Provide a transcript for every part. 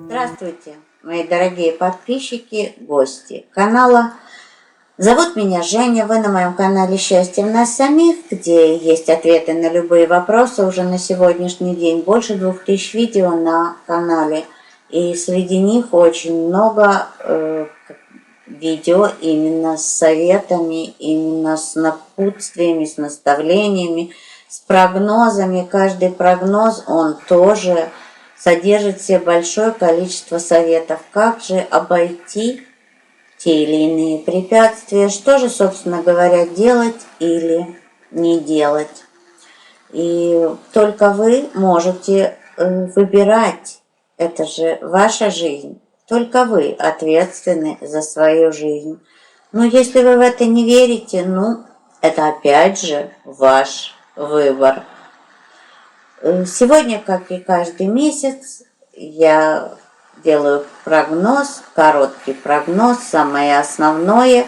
Здравствуйте, мои дорогие подписчики, гости канала. Зовут меня Женя, вы на моем канале «Счастье в нас самих», где есть ответы на любые вопросы. Уже на сегодняшний день больше 2000 видео на канале. И среди них очень много видео именно с советами, именно с напутствиями, с наставлениями, с прогнозами. Каждый прогноз, он тоже содержит в себе большое количество советов, как же обойти те или иные препятствия, что же, собственно говоря, делать или не делать. И только вы можете выбирать, это же ваша жизнь, только вы ответственны за свою жизнь. Но если вы в это не верите, это опять же ваш выбор. Сегодня, как и каждый месяц, я делаю прогноз, короткий прогноз, самое основное,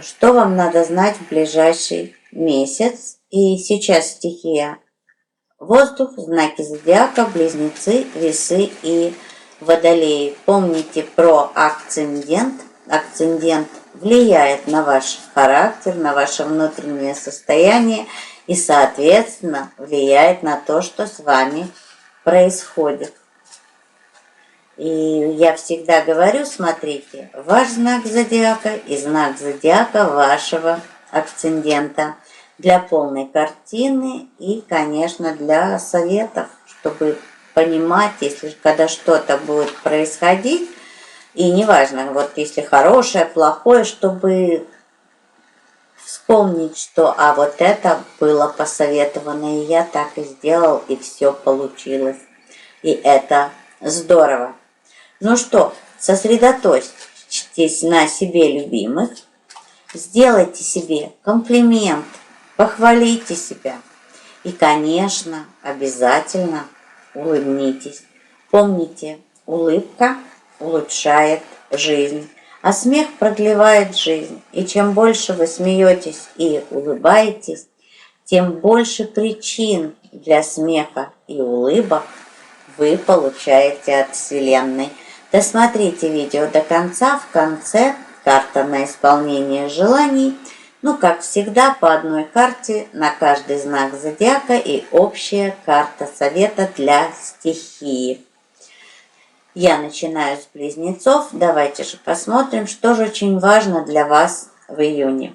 что вам надо знать в ближайший месяц. И сейчас стихия воздух, знаки зодиака, близнецы, весы и водолеи. Помните про акцендент. Акцендент влияет на ваш характер, на ваше внутреннее состояние и, соответственно, влияет на то, что с вами происходит. И я всегда говорю, смотрите, ваш знак зодиака и знак зодиака вашего акцендента для полной картины и, конечно, для советов, чтобы понимать, если когда что-то будет происходить, и неважно, вот если хорошее, плохое, чтобы вспомнить, что вот это было посоветовано, и я так и сделал, и все получилось. И это здорово. Ну что, сосредоточьтесь на себе любимых, сделайте себе комплимент, похвалите себя. И, конечно, обязательно улыбнитесь. Помните, улыбка улучшает жизнь, а смех продлевает жизнь. И чем больше вы смеетесь и улыбаетесь, тем больше причин для смеха и улыбок вы получаете от Вселенной. Досмотрите видео до конца. В конце карта на исполнение желаний. Как всегда, по одной карте на каждый знак зодиака и общая карта совета для стихии. Я начинаю с близнецов. Давайте же посмотрим, что же очень важно для вас в июне.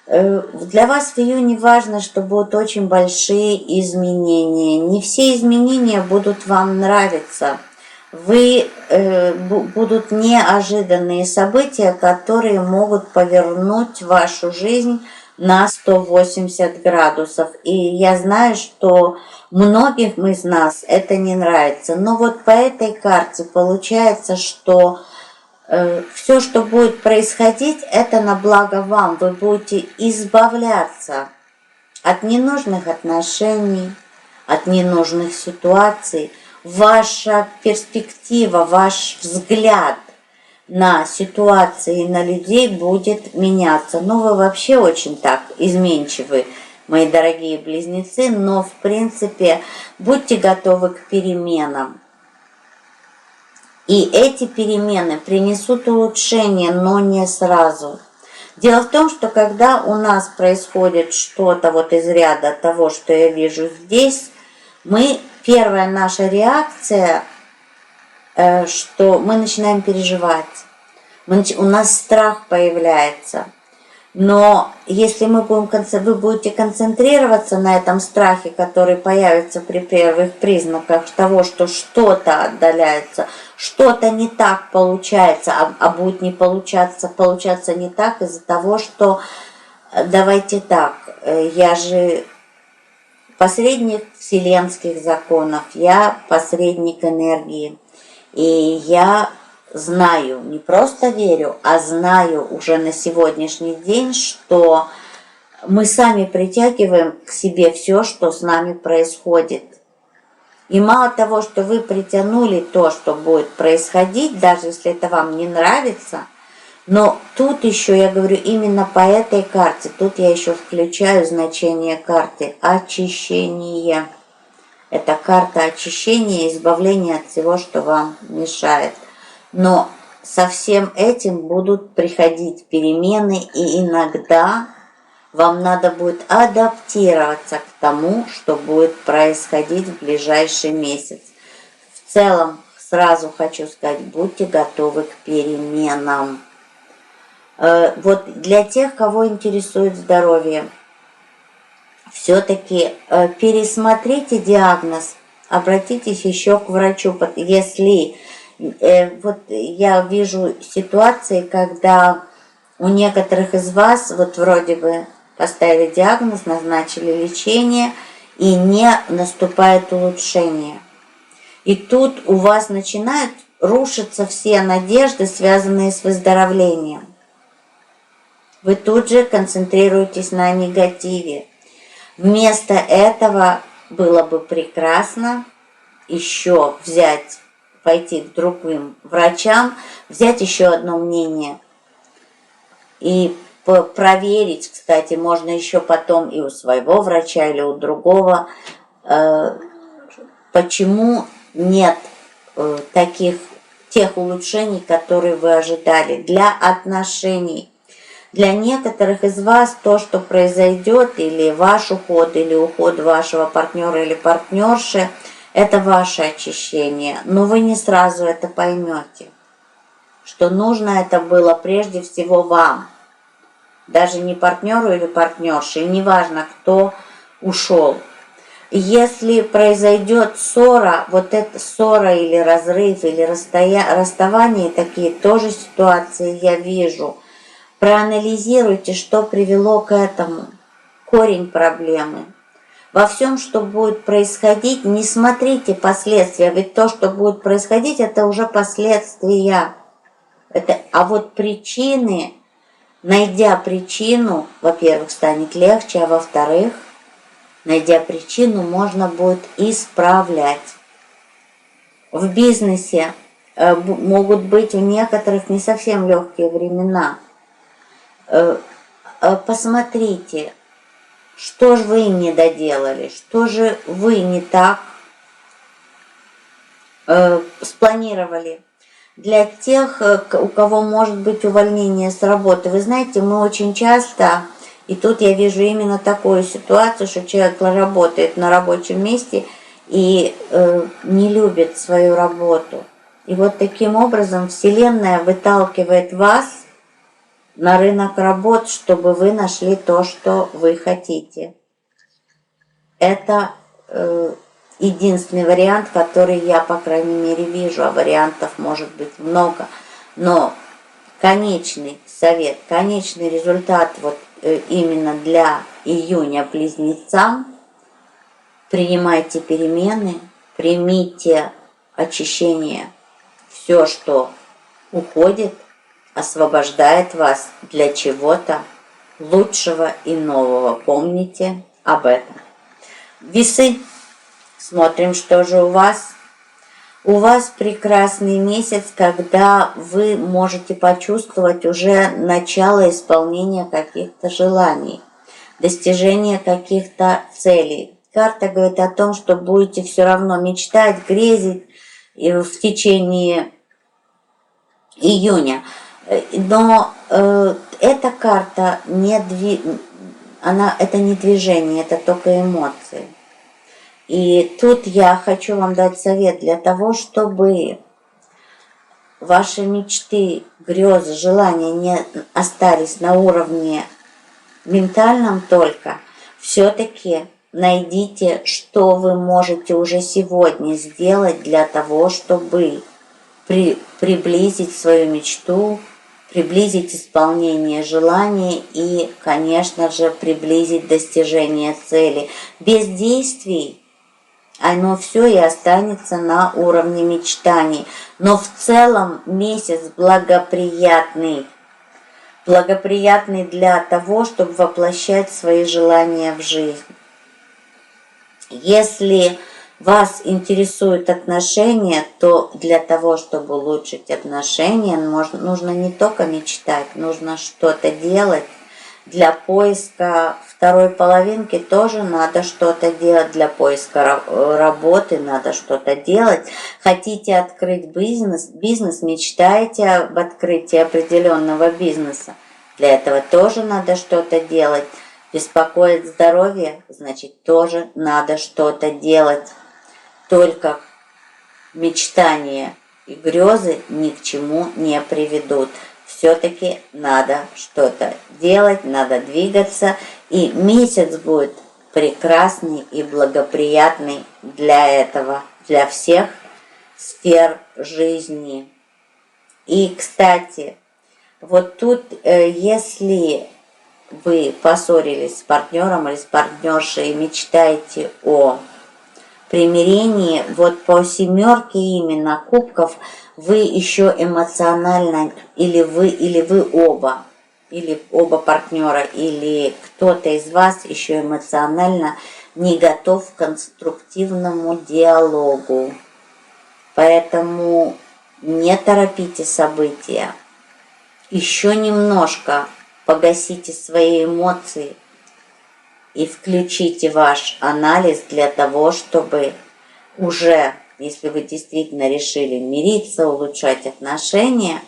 Для вас в июне важно, что будут очень большие изменения. Не все изменения будут вам нравиться. Будут неожиданные события, которые могут повернуть вашу жизнь на 180 градусов. И я знаю, что многих из нас это не нравится. Но вот по этой карте получается, что все, что будет происходить, это на благо вам. Вы будете избавляться от ненужных отношений, от ненужных ситуаций. Ваша перспектива, ваш взгляд на ситуации и на людей будет меняться. Вы вообще очень так изменчивы, мои дорогие близнецы, но в принципе будьте готовы к переменам. И эти перемены принесут улучшение, но не сразу. Дело в том, что когда у нас происходит что-то из ряда того, что я вижу здесь, первая наша реакция, что мы начинаем переживать. У нас страх появляется. Но если вы будете концентрироваться на этом страхе, который появится при первых признаках того, что что-то отдаляется, что-то не так получается, а будет не получаться не так из-за того, что, давайте так, я же посредник вселенских законов, я посредник энергии, и я знаю, не просто верю, а знаю уже на сегодняшний день, что мы сами притягиваем к себе все, что с нами происходит. И мало того, что вы притянули то, что будет происходить, даже если это вам не нравится, Но тут еще, я говорю, именно по этой карте, тут я еще включаю значение карты очищения. Это карта очищения и избавления от всего, что вам мешает. Но со всем этим будут приходить перемены, и иногда вам надо будет адаптироваться к тому, что будет происходить в ближайший месяц. В целом, сразу хочу сказать, будьте готовы к переменам. Вот для тех, кого интересует здоровье, все-таки пересмотрите диагноз, обратитесь еще к врачу, если вот я вижу ситуации, когда у некоторых из вас вот вроде бы поставили диагноз, назначили лечение, и не наступает улучшение. И тут у вас начинают рушиться все надежды, связанные с выздоровлением. Вы тут же концентрируетесь на негативе. Вместо этого было бы прекрасно еще пойти к другим врачам, взять еще одно мнение и проверить, кстати, можно еще потом и у своего врача или у другого, почему нет тех улучшений, которые вы ожидали для отношений. Для некоторых из вас то, что произойдет, или ваш уход, или уход вашего партнера или партнерши, это ваше очищение. Но вы не сразу это поймете, что нужно это было прежде всего вам. Даже не партнеру или партнерше, и неважно, кто ушел. Если произойдет ссора, вот эта ссора или разрыв, или расставание, такие тоже ситуации я вижу. Проанализируйте, что привело к этому, корень проблемы. Во всем, что будет происходить, не смотрите последствия, ведь то, что будет происходить, это уже последствия. А вот причины, найдя причину, во-первых, станет легче, а во-вторых, найдя причину, можно будет исправлять. В бизнесе могут быть у некоторых не совсем легкие времена. Посмотрите, что же вы не доделали, что же вы не так спланировали. Для тех, у кого может быть увольнение с работы, вы знаете, мы очень часто, и тут я вижу именно такую ситуацию, что человек работает на рабочем месте и не любит свою работу. И вот таким образом Вселенная выталкивает вас на рынок работ, чтобы вы нашли то, что вы хотите. Это единственный вариант, который я, по крайней мере, вижу, а вариантов может быть много. Но конечный совет, конечный результат вот именно для июня близнецам: принимайте перемены, примите очищение. Все, что уходит, освобождает вас для чего-то лучшего и нового. Помните об этом. Весы. Смотрим, что же у вас. У вас прекрасный месяц, когда вы можете почувствовать уже начало исполнения каких-то желаний, достижения каких-то целей. Карта говорит о том, что будете все равно мечтать, грезить в течение июня. Но эта карта это не движение, это только эмоции. И тут я хочу вам дать совет для того, чтобы ваши мечты, грезы, желания не остались на уровне ментальном только. Все-таки найдите, что вы можете уже сегодня сделать для того, чтобы приблизить свою мечту, приблизить исполнение желаний и, конечно же, приблизить достижение цели. Без действий оно все и останется на уровне мечтаний. Но в целом месяц благоприятный. Благоприятный для того, чтобы воплощать свои желания в жизнь. Если вас интересуют отношения, то для того, чтобы улучшить отношения, нужно не только мечтать, нужно что-то делать. Для поиска второй половинки тоже надо что-то делать, для поиска работы надо что-то делать. Хотите открыть бизнес, мечтаете об открытии определенного бизнеса, для этого тоже надо что-то делать. Беспокоит здоровье, значит, тоже надо что-то делать. Только мечтания и грезы ни к чему не приведут. Все-таки надо что-то делать, надо двигаться, и месяц будет прекрасный и благоприятный для этого, для всех сфер жизни. И, кстати, вот тут, если вы поссорились с партнером или с партнершей и мечтаете о примирении, вот по семерке именно кубков вы еще эмоционально, или вы оба партнера, или кто-то из вас еще эмоционально не готов к конструктивному диалогу. Поэтому не торопите события. Еще немножко погасите свои эмоции и включите ваш анализ для того, чтобы уже, если вы действительно решили мириться, улучшать отношения,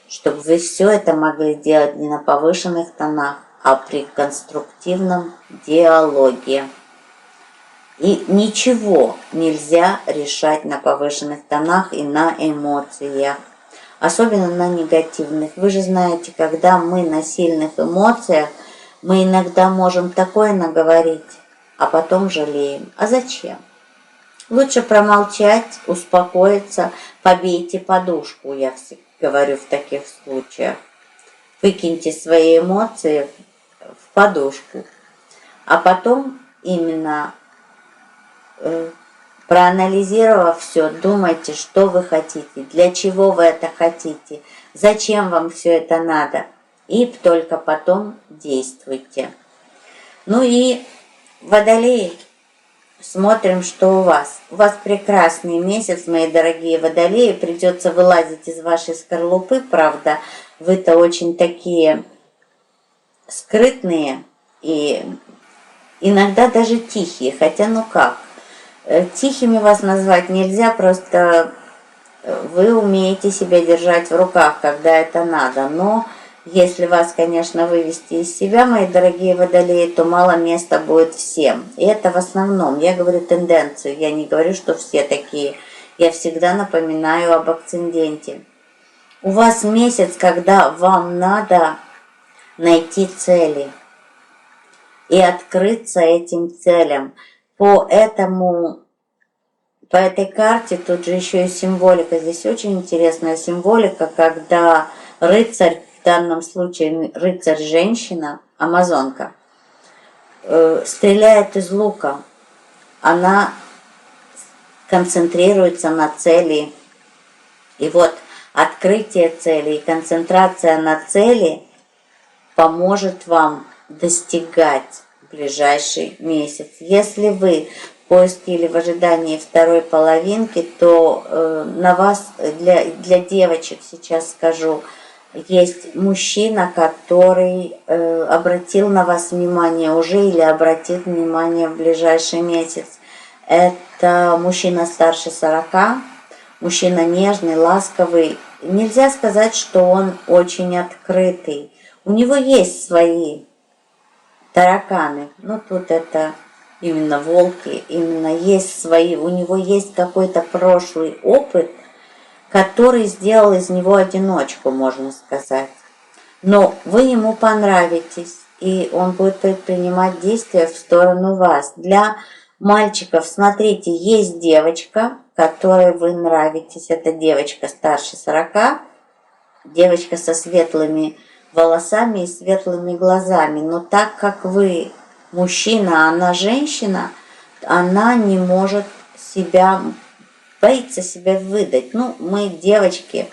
чтобы вы все это могли делать не на повышенных тонах, а при конструктивном диалоге. И ничего нельзя решать на повышенных тонах и на эмоциях, особенно на негативных. Вы же знаете, когда мы на сильных эмоциях, мы иногда можем такое наговорить, а потом жалеем. А зачем? Лучше промолчать, успокоиться, побейте подушку, я всегда говорю в таких случаях. Выкиньте свои эмоции в подушку, а потом именно проанализировав все, думайте, что вы хотите, для чего вы это хотите, зачем вам все это надо, и только потом действуйте. Ну и водолеи, смотрим, что у вас. У вас прекрасный месяц, мои дорогие водолеи, придется вылазить из вашей скорлупы, правда, вы-то очень такие скрытные и иногда даже тихие, хотя ну как. Тихими вас назвать нельзя, просто вы умеете себя держать в руках, когда это надо. Но если вас, конечно, вывести из себя, мои дорогие водолеи, то мало места будет всем. И это в основном, я говорю тенденцию, я не говорю, что все такие. Я всегда напоминаю об акценденте. У вас месяц, когда вам надо найти цели и открыться этим целям. По этой карте тут же еще и символика. Здесь очень интересная символика, когда рыцарь, в данном случае рыцарь-женщина, амазонка, стреляет из лука. Она концентрируется на цели. И вот открытие цели и концентрация на цели поможет вам достигать в ближайший месяц. Если вы в поиске или в ожидании второй половинки, то на вас, для девочек сейчас скажу, есть мужчина, который обратил на вас внимание уже или обратит внимание в ближайший месяц. Это мужчина старше 40, мужчина нежный, ласковый. Нельзя сказать, что он очень открытый. У него есть свои тараканы. Ну, тут это именно волки, именно есть свои. У него есть какой-то прошлый опыт, который сделал из него одиночку, можно сказать. Но вы ему понравитесь, и он будет предпринимать действия в сторону вас. Для мальчиков, смотрите, есть девочка, которой вы нравитесь. Это девочка старше 40, девочка со светлыми волосами и светлыми глазами. Но так как вы мужчина, а она женщина, она не может себя, боится себя выдать. Ну, мы, девочки,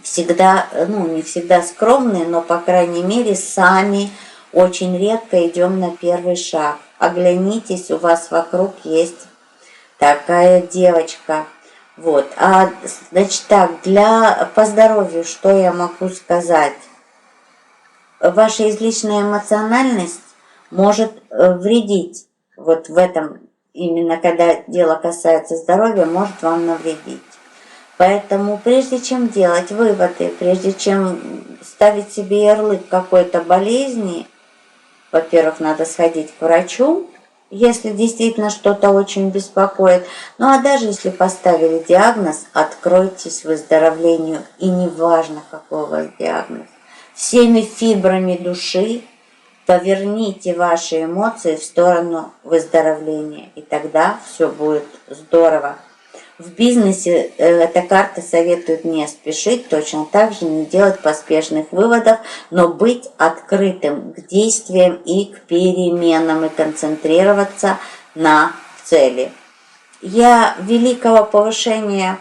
всегда, ну, не всегда скромные, но, по крайней мере, сами очень редко идем на первый шаг. Оглянитесь, у вас вокруг есть такая девочка. Вот, значит так, по здоровью, что я могу сказать? Ваша излишняя эмоциональность может вредить. Вот в этом, именно когда дело касается здоровья, может вам навредить. Поэтому прежде чем делать выводы, прежде чем ставить себе ярлык какой-то болезни, во-первых, надо сходить к врачу, если действительно что-то очень беспокоит. Ну а даже если поставили диагноз, откройтесь выздоровлению. И неважно, какой у вас диагноз. Всеми фибрами души поверните ваши эмоции в сторону выздоровления. И тогда все будет здорово. В бизнесе эта карта советует не спешить, точно так же не делать поспешных выводов, но быть открытым к действиям и к переменам и концентрироваться на цели. Я великого повышения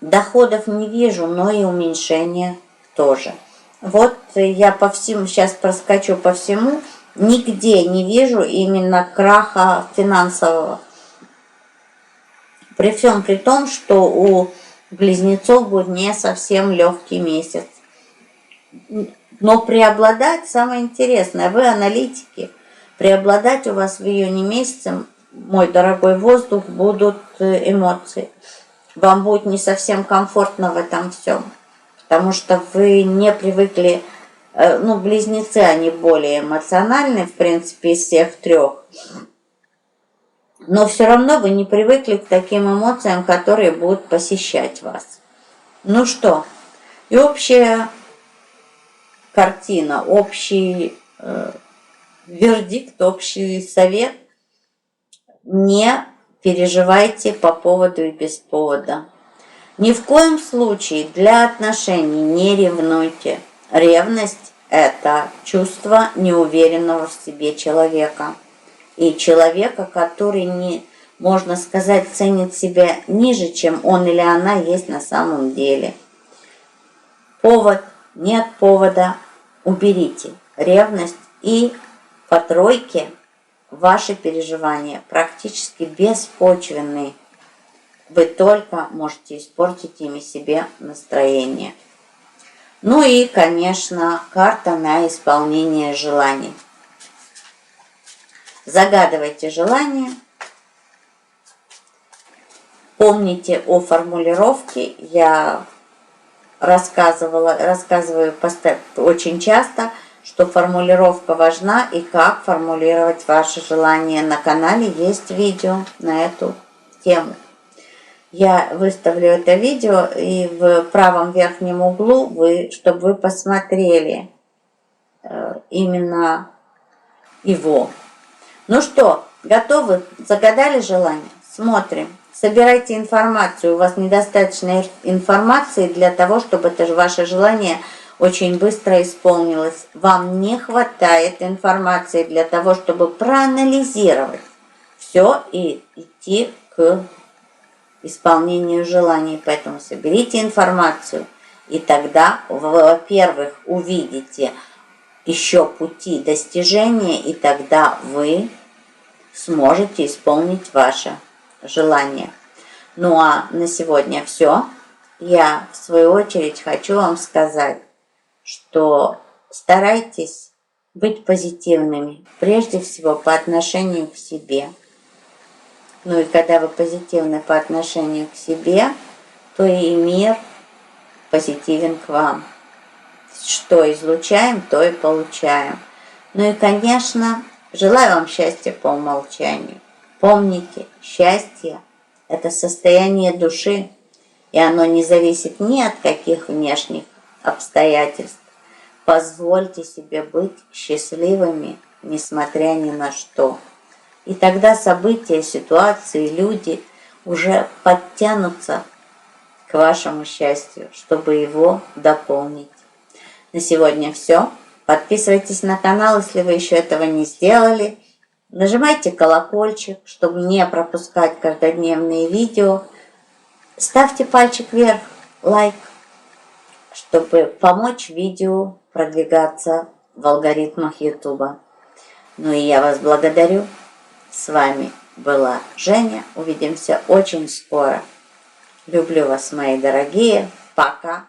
доходов не вижу, но и уменьшения тоже. Вот я по всему, сейчас проскочу по всему, нигде не вижу именно краха финансового. При всем при том, что у близнецов будет не совсем легкий месяц. Но преобладать, самое интересное, вы аналитики, преобладать у вас в июне месяце, мой дорогой воздух, будут эмоции. Вам будет не совсем комфортно в этом всем, потому что вы не привыкли, близнецы, они более эмоциональны, в принципе, из всех трех. Но все равно вы не привыкли к таким эмоциям, которые будут посещать вас. Ну что, и общая картина, общий вердикт, общий совет. Не переживайте по поводу и без повода. Ни в коем случае для отношений не ревнуйте. Ревность – это чувство неуверенного в себе человека. И человека, который, можно сказать, ценит себя ниже, чем он или она есть на самом деле. Повод, нет повода, уберите ревность, и по тройке ваши переживания практически беспочвенные. Вы только можете испортить ими себе настроение. Ну и, конечно, карта на исполнение желаний. Загадывайте желание. Помните о формулировке. Я рассказываю очень часто, что формулировка важна и как формулировать ваши желания. На канале есть видео на эту тему. Я выставлю это видео, и в правом верхнем углу, чтобы вы посмотрели именно его. Ну что, готовы? Загадали желание? Смотрим. Собирайте информацию. У вас недостаточно информации для того, чтобы ваше желание очень быстро исполнилось. Вам не хватает информации для того, чтобы проанализировать все и идти к исполнению желаний. Поэтому соберите информацию, и тогда вы, во-первых, увидите еще пути достижения, и тогда вы сможете исполнить ваше желание. Ну а на сегодня все. Я, в свою очередь, хочу вам сказать, что старайтесь быть позитивными, прежде всего по отношению к себе. Ну и когда вы позитивны по отношению к себе, то и мир позитивен к вам. Что излучаем, то и получаем. Ну и, конечно, желаю вам счастья по умолчанию. Помните, счастье – это состояние души, и оно не зависит ни от каких внешних обстоятельств. Позвольте себе быть счастливыми, несмотря ни на что. И тогда события, ситуации, люди уже подтянутся к вашему счастью, чтобы его дополнить. На сегодня все. Подписывайтесь на канал, если вы еще этого не сделали. Нажимайте колокольчик, чтобы не пропускать каждодневные видео. Ставьте пальчик вверх, лайк, чтобы помочь видео продвигаться в алгоритмах YouTube. Ну и я вас благодарю. С вами была Женя. Увидимся очень скоро. Люблю вас, мои дорогие. Пока.